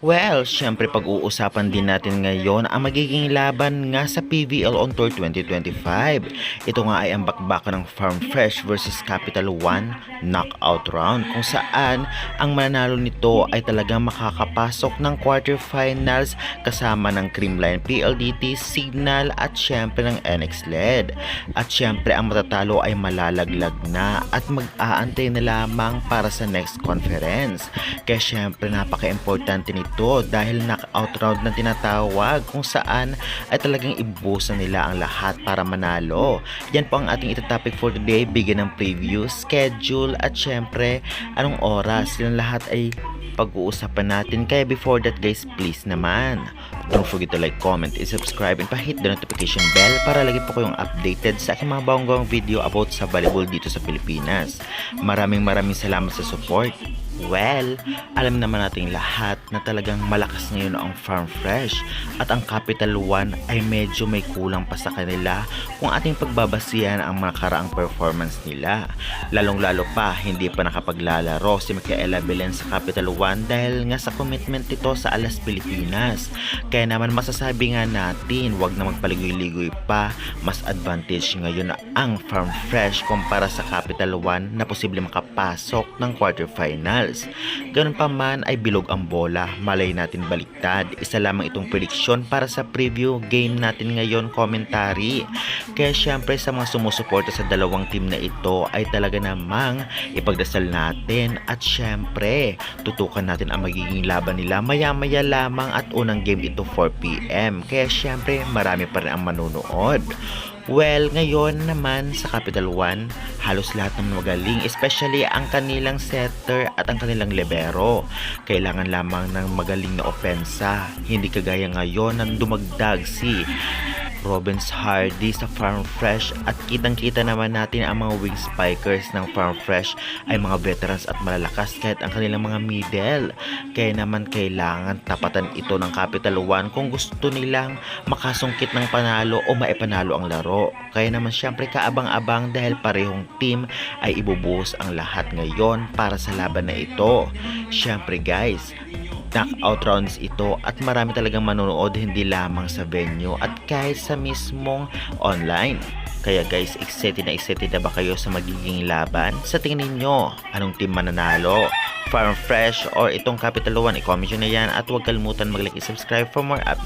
Well, syempre pag-uusapan din natin ngayon ang magiging laban nga sa PVL On Tour 2025. Ito nga ay ang bakbakan ng Farm Fresh versus Capital One knockout round kung saan ang mananalo nito ay talagang makakapasok ng quarterfinals kasama ng Creamline PLDT, Signal at syempre ng NX LED. At syempre ang matatalo ay malalaglag na at mag-aantay na lamang para sa next conference. Kaya syempre napaka-importante nito dahil knockout round na tinatawag kung saan ay talagang ibubusan nila ang lahat para manalo. Yan po ang ating itatopic for today, bigyan ng preview, schedule at syempre anong oras. Yan lahat ay pag-uusapan natin. Kaya before that guys, please naman don't forget to like, comment, and subscribe and pa-hit the notification bell para lagi po kayong updated sa aking mga bagong video about sa volleyball dito sa Pilipinas. Maraming salamat sa support. Well, alam naman nating lahat na talagang malakas ngayon ang Farm Fresh at ang Capital One ay medyo may kulang pa sa kanila kung ating pagbabasihan ang mga karaang performance nila. Lalong-lalo pa, hindi pa nakapaglalaro si Micaela Belen sa Capital One dahil nga sa commitment nito sa Alas Pilipinas. Kaya naman masasabi nga natin, wag na magpaligoy-ligoy pa, mas advantage ngayon na ang Farm Fresh kumpara sa Capital One na posible makapasok ng quarterfinals. Ganun pa man ay bilog ang bola, malay natin baliktad. Isa lamang itong prediksyon para sa preview game natin ngayon, commentary. Kaya syempre sa mga sumusuporta sa dalawang team na ito ay talaga namang ipagdasal natin at syempre tutukan natin ang magiging laban nila maya-maya lamang at unang game ito 4 PM. Kaya syempre marami pa rin ang manunood. Well, ngayon naman sa Capital One, halos lahat ng magaling, especially ang kanilang setter at ang kanilang libero. Kailangan lamang ng magaling na opensa, hindi kagaya ngayon na dumagdag si Robens Hardy sa Farm Fresh at kitang-kita naman natin ang mga wing spikers ng Farm Fresh ay mga veterans at malalakas kahit ang kanilang mga middle. Kaya naman kailangan tapatan ito ng Capital One kung gusto nilang makasungkit ng panalo o maipanalo ang laro. Kaya naman syempre kaabang-abang dahil parehong team ay ibubuhos ang lahat ngayon para sa laban na ito. Syempre guys, knockout rounds ito at marami talagang manonood hindi lamang sa venue at kahit sa mismong online. Kaya guys, excited na ba kayo sa magiging laban? Sa tingin ninyo, anong team mananalo? Farm Fresh or itong Capital One? I-comment nyo na yan at huwag kalimutan mag-like and subscribe for more updates.